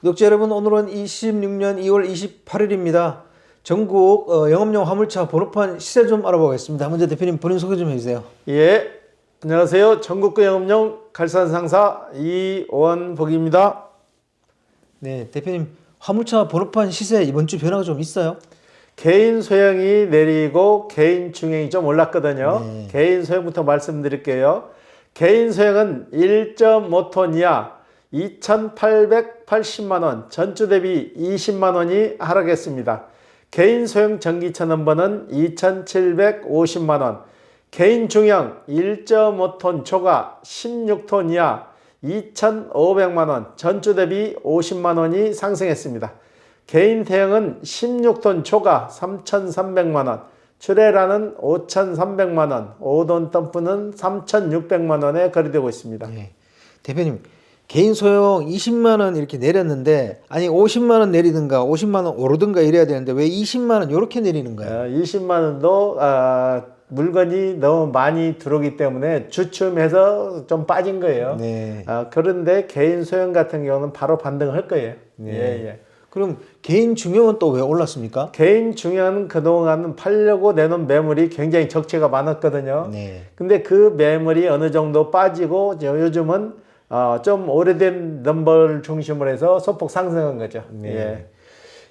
구독자 여러분, 오늘은 26년 2월 28일입니다. 전국 영업용 화물차 번호판 시세 좀 알아보겠습니다. 먼저 대표님 본인 소개 좀 해주세요. 예, 안녕하세요. 전국구 영업용 갈산상사 이원복입니다. 네, 대표님 화물차 번호판 시세 이번 주 변화가 좀 있어요? 개인 소형이 내리고 개인 중형이 좀 올랐거든요. 네. 개인 소형부터 말씀드릴게요. 개인 소형은 1.5톤 이하 2,880만원, 전주 대비 20만원이 하락했습니다. 개인 소형 전기차 넘버는 2,750만원, 개인 중형 1.5톤 초과 16톤 이하 2,500만원, 전주 대비 50만원이 상승했습니다. 개인 대형은 16톤 초과 3,300만원, 트레라는 5,300만원, 5톤 덤프는 3,600만원에 거래되고 있습니다. 네. 대표님 개인 소형 20만원 이렇게 내렸는데, 아니 50만원 내리든가 50만원 오르든가 이래야 되는데 왜 20만원 이렇게 내리는 거예요? 20만원도 물건이 너무 많이 들어오기 때문에 주춤해서 좀 빠진 거예요. 네. 그런데 개인 소형 같은 경우는 바로 반등을 할 거예요. 네. 예. 그럼 개인 중형은 또 왜 올랐습니까? 개인 중형은 그동안은 팔려고 내놓은 매물이 굉장히 적체가 많았거든요. 네. 근데 그 매물이 어느 정도 빠지고 요즘은 좀 오래된 넘버를 중심으로 해서 소폭 상승한 거죠. 네. 예.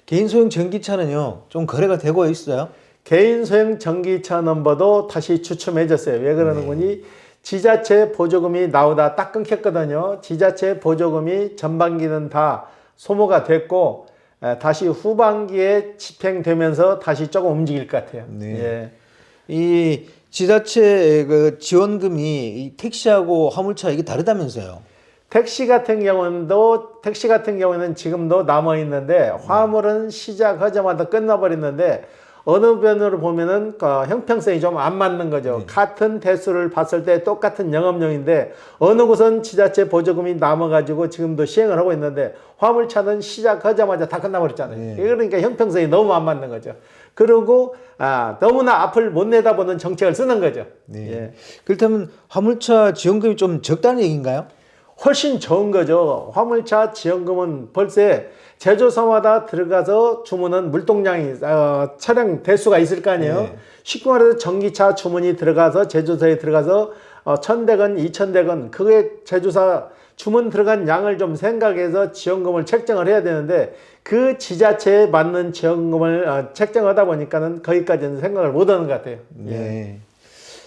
개인 소형 전기차는요 좀 거래가 되고 있어요? 개인 소형 전기차 넘버도 다시 주춤해졌어요. 왜 그러는 거니? 지자체 보조금이 나오다 딱 끊겼거든요. 지자체 보조금이 전반기는 다 소모가 됐고 다시 후반기에 집행되면서 다시 조금 움직일 것 같아요. 네. 예. 이 지자체 그 지원금이 이 택시하고 화물차 이게 다르다면서요? 택시 같은 경우는 지금도 남아 있는데 화물은 시작하자마자 끝나버렸는데 어느 면으로 보면은 형평성이 좀 안 맞는 거죠. 같은 대수를 봤을 때 똑같은 영업용인데 어느 곳은 지자체 보조금이 남아가지고 지금도 시행을 하고 있는데 화물차는 시작하자마자 다 끝나버렸잖아요. 그러니까 형평성이 너무 안 맞는 거죠. 그리고 너무나 앞을 못 내다보는 정책을 쓰는 거죠. 네. 예. 그렇다면 화물차 지원금이 좀 적다는 얘기인가요? 훨씬 좋은 거죠. 화물차 지원금은 벌써 제조사마다 들어가서 주문은 물동량이 차량 대수가 있을 거 아니에요. 네. 쉽게 말해서 전기차 주문이 들어가서 제조사에 들어가서 1,000대건 2,000대건 그게 제조사 주문 들어간 양을 좀 생각해서 지원금을 책정을 해야 되는데 그 지자체에 맞는 지원금을 책정하다 보니까는 거기까지는 생각을 못 하는 것 같아요. 네.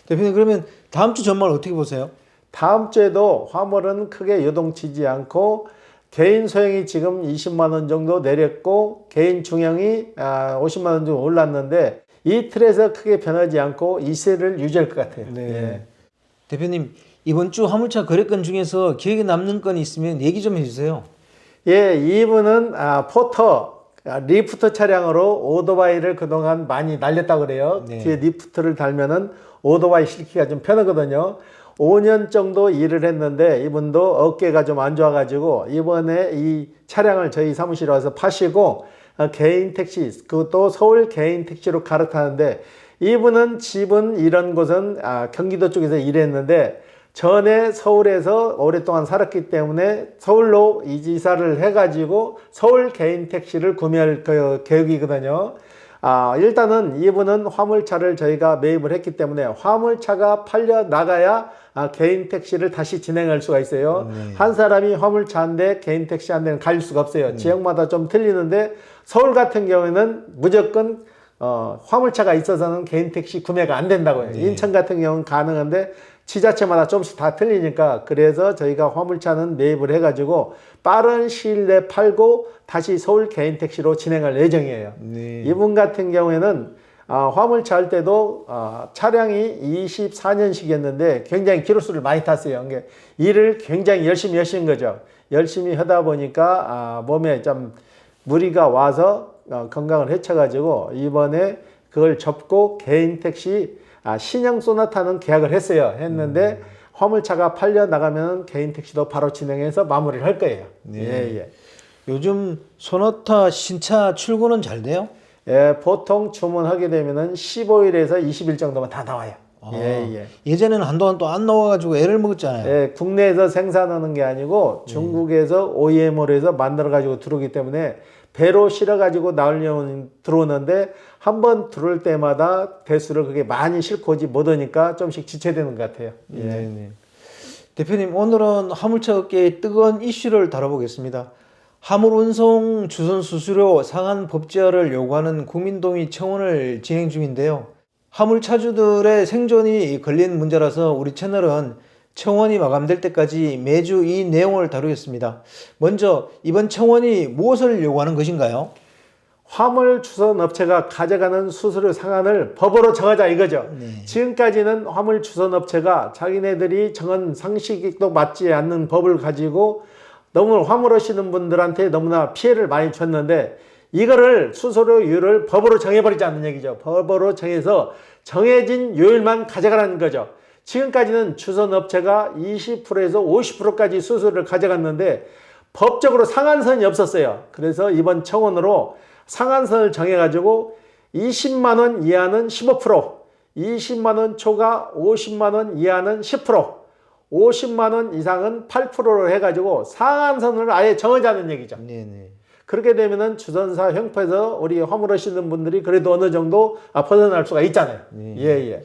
대표님 그러면 다음 주 전망을 어떻게 보세요? 다음 주에도 화물은 크게 요동치지 않고 개인 소형이 지금 20만 원 정도 내렸고 개인 중형이 50만 원 정도 올랐는데 이 틀에서 크게 변하지 않고 이 세를 유지할 것 같아요. 네. 예. 대표님 이번 주 화물차 거래건 중에서 기억에 남는 건이 있으면 얘기 좀 해주세요. 예, 이분은 포터 리프트 차량으로 오토바이를 그동안 많이 날렸다고 그래요. 네. 뒤에 리프트를 달면은 오토바이 실기가 좀 편하거든요. 5년 정도 일을 했는데 이분도 어깨가 좀 안 좋아가지고 이번에 이 차량을 저희 사무실에 와서 파시고 개인 택시, 그것도 서울 개인 택시로 갈아타는데 이분은 집은 이런 곳은 경기도 쪽에서 일했는데 전에 서울에서 오랫동안 살았기 때문에 서울로 이사를 해가지고 서울 개인 택시를 구매할 계획이거든요. 일단은 이분은 화물차를 저희가 매입을 했기 때문에 화물차가 팔려 나가야 개인 택시를 다시 진행할 수가 있어요. 한 사람이 화물차 한 대, 개인 택시 한 대는 갈 수가 없어요. 지역마다 좀 틀리는데 서울 같은 경우에는 무조건 화물차가 있어서는 개인 택시 구매가 안 된다고요. 인천 같은 경우는 가능한데 지자체마다 조금씩 다 틀리니까 그래서 저희가 화물차는 매입을 해가지고 빠른 시일 내에 팔고 다시 서울 개인 택시로 진행할 예정이에요. 네. 이분 같은 경우에는 화물차 할 때도 차량이 24년식이었는데 굉장히 키로수를 많이 탔어요. 그러니까 일을 굉장히 열심히 하신 거죠. 열심히 하다 보니까 몸에 좀 무리가 와서 건강을 해쳐가지고 이번에 그걸 접고 개인 택시 신형 소나타는 계약을 했는데 화물차가 팔려 나가면 개인 택시도 바로 진행해서 마무리를 할 거예요. 네. 예. 요즘 소나타 신차 출고는 잘 돼요? 예, 보통 주문하게 되면은 15일에서 20일 정도면 다 나와요. 예전에는 한동안 또 안 나와가지고 애를 먹었잖아요. 예, 국내에서 생산하는 게 아니고 중국에서 OEM으로 해서 만들어가지고 들어오기 때문에 배로 실어가지고 들어오는데 한 번 들어올 때마다 배수를 그게 많이 싣고 오지 못하니까 좀씩 지체되는 것 같아요. 네. 대표님, 오늘은 화물차 업계의 뜨거운 이슈를 다뤄보겠습니다. 화물운송 주선 수수료 상한 법제화를 요구하는 국민동의 청원을 진행 중인데요. 화물차주들의 생존이 걸린 문제라서 우리 채널은 청원이 마감될 때까지 매주 이 내용을 다루겠습니다. 먼저 이번 청원이 무엇을 요구하는 것인가요? 화물 주선 업체가 가져가는 수수료 상한을 법으로 정하자 이거죠. 지금까지는 화물 주선 업체가 자기네들이 정한 상식도 맞지 않는 법을 가지고 너무 화물하시는 분들한테 너무나 피해를 많이 줬는데 이거를 수수료율을 법으로 정해버리지 않는 얘기죠. 법으로 정해서 정해진 요율만 가져가라는 거죠. 지금까지는 주선업체가 20%에서 50%까지 수수료를 가져갔는데 법적으로 상한선이 없었어요. 그래서 이번 청원으로 상한선을 정해가지고 20만 원 이하는 15%, 20만 원 초과 50만 원 이하는 10%, 50만 원 이상은 8%로 해가지고 상한선을 아예 정하자는 얘기죠. 네네. 그렇게 되면은 주선사 횡포에서 우리 화물하시는 분들이 그래도 어느 정도 벗어날 수가 있잖아요. 예.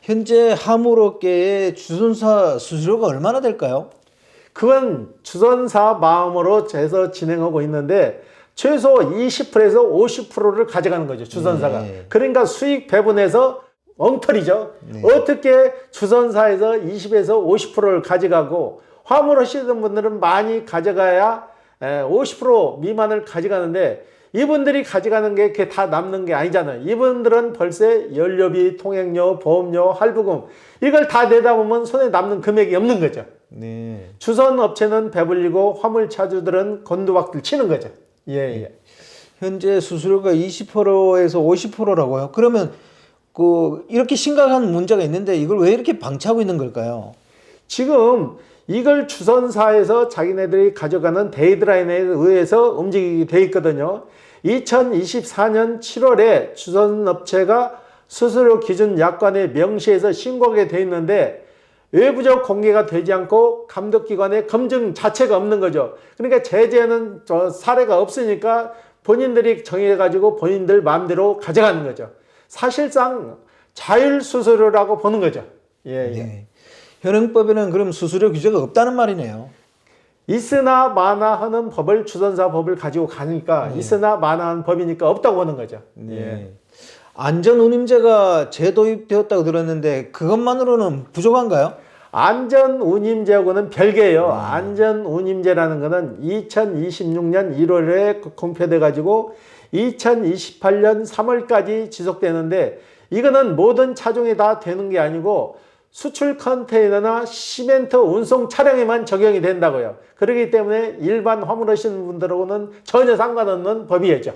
현재 화물업계의 주선사 수수료가 얼마나 될까요? 그건 주선사 마음으로 해서 진행하고 있는데 최소 20%에서 50%를 가져가는 거죠. 주선사가. 그러니까 수익 배분에서 엉터리죠. 어떻게 주선사에서 20에서 50%를 가져가고 화물하시는 분들은 많이 가져가야 50% 미만을 가져가는데 이분들이 가져가는 게 그게 다 남는 게 아니잖아요. 이분들은 벌써 연료비, 통행료, 보험료, 할부금 이걸 다 내다 보면 손에 남는 금액이 없는 거죠. 주선 업체는 배불리고 화물차주들은 곤두박질 치는 거죠. 예. 현재 수수료가 20%에서 50%라고요. 그러면 이렇게 심각한 문제가 있는데 이걸 왜 이렇게 방치하고 있는 걸까요? 지금 이걸 주선사에서 자기네들이 가져가는 데이드라인에 의해서 움직이게 돼 있거든요. 2024년 7월에 주선업체가 수수료 기준 약관에 명시해서 신고하게 돼 있는데 외부적 공개가 되지 않고 감독기관의 검증 자체가 없는 거죠. 그러니까 제재는 사례가 없으니까 본인들이 정해가지고 본인들 마음대로 가져가는 거죠. 사실상 자율수수료라고 보는 거죠. 예. 현행법에는 그럼 수수료 규제가 없다는 말이네요. 있으나 마나하는 법을 주선사 법을 가지고 가니까 있으나 마나한 법이니까 없다고 보는 거죠. 안전운임제가 재도입되었다고 들었는데 그것만으로는 부족한가요? 안전운임제하고는 별개예요. 안전운임제라는 거는 2026년 1월에 공표돼 가지고 2028년 3월까지 지속되는데 이거는 모든 차종에 다 되는 게 아니고 수출 컨테이너나 시멘트 운송 차량에만 적용이 된다고요. 그렇기 때문에 일반 화물하시는 분들하고는 전혀 상관없는 법이었죠.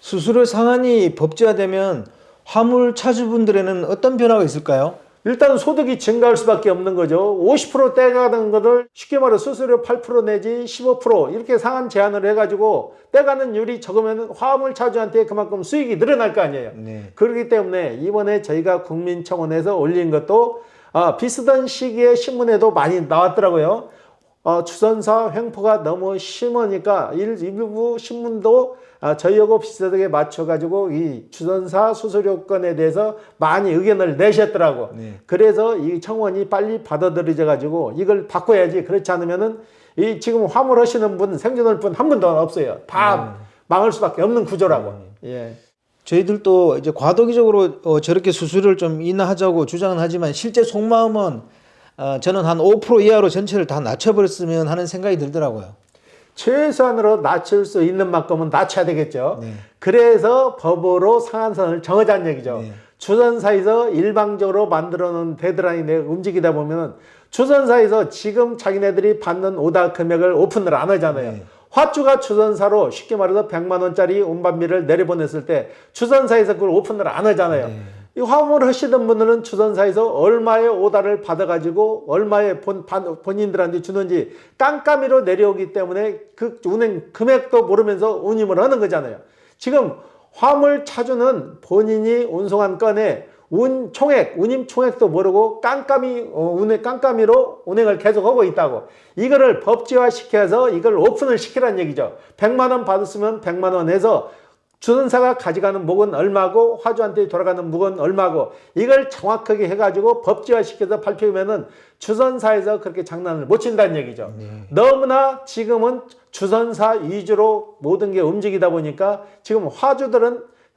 수수료 상한이 법제화되면 화물 차주분들에는 어떤 변화가 있을까요? 일단 소득이 증가할 수밖에 없는 거죠. 50% 떼가는 거를 쉽게 말해 수수료 8% 내지 15% 이렇게 상한 제한을 해가지고 떼가는 율이 적으면 화물 차주한테 그만큼 수익이 늘어날 거 아니에요. 그렇기 때문에 이번에 저희가 국민청원에서 올린 것도 비슷한 시기에 신문에도 많이 나왔더라고요. 주선사 횡포가 너무 심하니까 일부 신문도 저희하고 비슷하게 맞춰가지고 이 주선사 수수료권에 대해서 많이 의견을 내셨더라고. 그래서 이 청원이 빨리 받아들여져가지고 이걸 바꿔야지. 그렇지 않으면은 이 지금 화물하시는 분 생존할 분 한 분도 없어요. 다 망할 수밖에 없는 구조라고. 저희들도 이제 과도기적으로 저렇게 수수료를 좀 인하하자고 주장은 하지만 실제 속마음은 저는 한 5% 이하로 전체를 다 낮춰버렸으면 하는 생각이 들더라고요. 최소한으로 낮출 수 있는 만큼은 낮춰야 되겠죠. 그래서 법으로 상한선을 정하자는 얘기죠. 주선사에서 일방적으로 만들어 놓은 데드라인에 움직이다 보면 주선사에서 지금 자기네들이 받는 오다 금액을 오픈을 안 하잖아요. 화주가 주선사로 쉽게 말해서 100만 원짜리 운반비를 내려보냈을 때 주선사에서 그걸 오픈을 안 하잖아요. 이 화물 하시던 분들은 주선사에서 얼마의 오다를 받아가지고 얼마의 본인들한테 주는지 깜깜이로 내려오기 때문에 그 운행 금액도 모르면서 운임을 하는 거잖아요. 지금 화물 차주는 본인이 운송한 건에 운임 총액도 모르고 깜깜이로 운행을 계속하고 있다고. 이거를 법제화 시켜서 이걸 오픈을 시키라는 얘기죠. 100만 원 받았으면 100만 원 해서 주선사가 가져가는 묵은 얼마고 화주한테 돌아가는 묵은 얼마고 이걸 정확하게 해가지고 법제화 시켜서 발표하면은 주선사에서 그렇게 장난을 못 친다는 얘기죠. 너무나 지금은 주선사 위주로 모든 게 움직이다 보니까 지금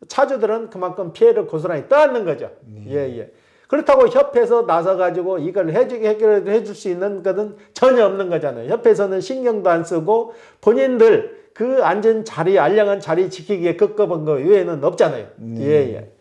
차주들은 그만큼 피해를 고스란히 떠안는 거죠. 예. 그렇다고 협회에서 나서가지고 이걸 해결해 줄 수 있는 것은 전혀 없는 거잖아요. 협회에서는 신경도 안 쓰고 본인들 그 앉은 자리, 알량한 자리 지키기에 급급한 거 외에는 없잖아요. 예.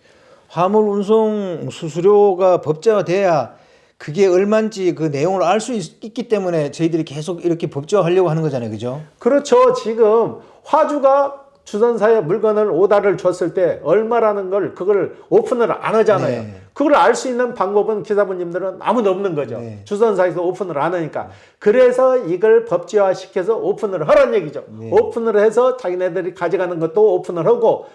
화물 운송 수수료가 법제화돼야 그게 얼마인지 그 내용을 알 수 있기 때문에 저희들이 계속 이렇게 법제화하려고 하는 거잖아요. 그죠? 그렇죠. 지금 화주가 주선사에 물건을 오다를 줬을 때 얼마라는 걸 그걸 오픈을 안 하잖아요. 네. 그걸 알 수 있는 방법은 기사분님들은 아무도 없는 거죠. 네. 주선사에서 오픈을 안 하니까. 그래서 이걸 법제화 시켜서 오픈을 하라는 얘기죠. 네. 오픈을 해서 자기네들이 가져가는 것도 오픈을 하고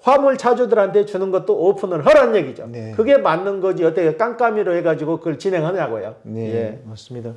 화물 차주들한테 주는 것도 오픈을 하라는 얘기죠. 네. 그게 맞는 거지 어떻게 깜깜이로 해가지고 그걸 진행하냐고요. 네, 예. 맞습니다.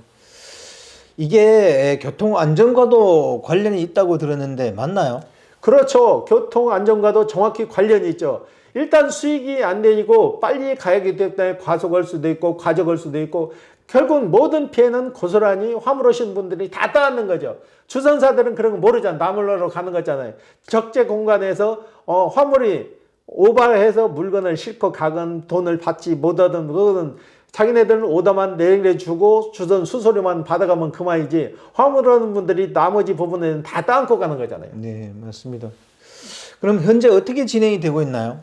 이게 교통 안전과도 관련이 있다고 들었는데 맞나요? 그렇죠. 교통 안전과도 정확히 관련이 있죠. 일단 수익이 안 되고 빨리 가야기 때문에 과속할 수도 있고 과적할 수도 있고 결국 모든 피해는 고스란히 화물하시는 분들이 다 따는 거죠. 주선사들은 그런 거 모르잖아. 나물러러 가는 거잖아요. 적재 공간에서 화물이 오버해서 물건을 싣고 가건 돈을 받지 못하든 그거는 자기네들은 오더만 내려주고 주선 수수료만 받아가면 그만이지 화물하는 분들이 나머지 부분에는 다 따안고 가는 거잖아요. 네, 맞습니다. 그럼 현재 어떻게 진행이 되고 있나요?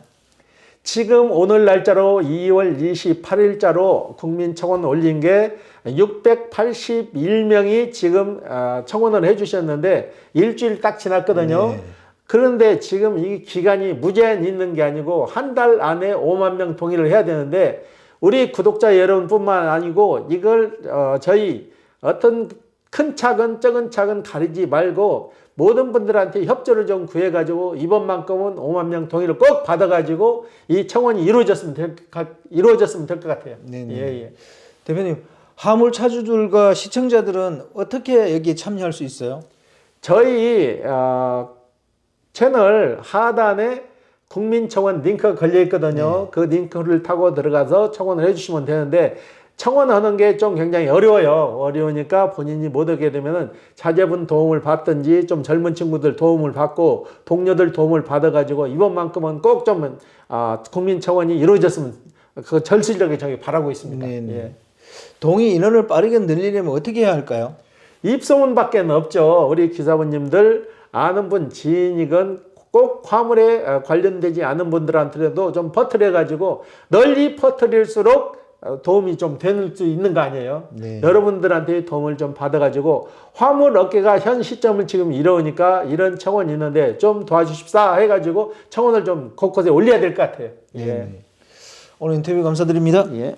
지금 오늘 날짜로 2월 28일자로 국민청원 올린 게 681명이 지금 청원을 해주셨는데 일주일 딱 지났거든요. 네. 그런데 지금 이 기간이 무제한 있는 게 아니고 한 달 안에 5만 명 동의를 해야 되는데 우리 구독자 여러분뿐만 아니고 이걸 저희 어떤 큰 차근 적은 차근 가리지 말고 모든 분들한테 협조를 좀 구해가지고 이번만큼은 5만 명 동의를 꼭 받아가지고 이 청원이 이루어졌으면 될 것 같아요. 네네. 예. 대표님, 화물 차주들과 시청자들은 어떻게 여기에 참여할 수 있어요? 저희 채널 하단에 국민청원 링크가 걸려 있거든요. 네. 그 링크를 타고 들어가서 청원을 해주시면 되는데 청원하는 게 좀 굉장히 어려워요. 어려우니까 본인이 못 하게 되면은 자제분 도움을 받든지 좀 젊은 친구들 도움을 받고 동료들 도움을 받아가지고 이번만큼은 꼭 좀 국민청원이 이루어졌으면 그 절실하게 저희 바라고 있습니다. 네네. 예. 동의 인원을 빠르게 늘리려면 어떻게 해야 할까요? 입소문밖에 없죠. 우리 기사분님들 아는 분 지인이건 꼭 화물에 관련되지 않은 분들한테도 좀 퍼뜨려가지고 널리 퍼뜨릴수록 도움이 좀 될 수 있는 거 아니에요. 네. 여러분들한테 도움을 좀 받아가지고 화물 업계가 현 시점을 지금 이러니까 이런 청원이 있는데 좀 도와주십사 해가지고 청원을 좀 곳곳에 올려야 될 것 같아요. 네. 오늘 인터뷰 감사드립니다. 예.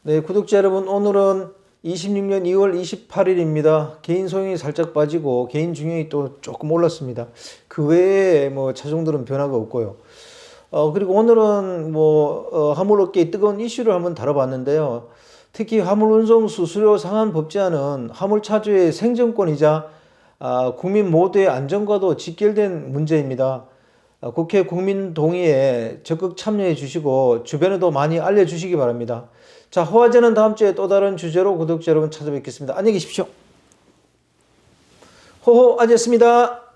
네, 구독자 여러분, 오늘은 26년 2월 28일입니다. 개인 소형이 살짝 빠지고 개인 중형이 또 조금 올랐습니다. 그 외에 뭐 차종들은 변화가 없고요. 그리고 오늘은 화물업계의 뜨거운 이슈를 한번 다뤄봤는데요. 특히 화물운송 수수료 상한 법제화는 화물차주의 생존권이자 국민 모두의 안전과도 직결된 문제입니다. 국회 국민동의에 적극 참여해 주시고 주변에도 많이 알려주시기 바랍니다. 자, 호화제는 다음 주에 또 다른 주제로 구독자 여러분 찾아뵙겠습니다. 안녕히 계십시오. 호호아제였습니다.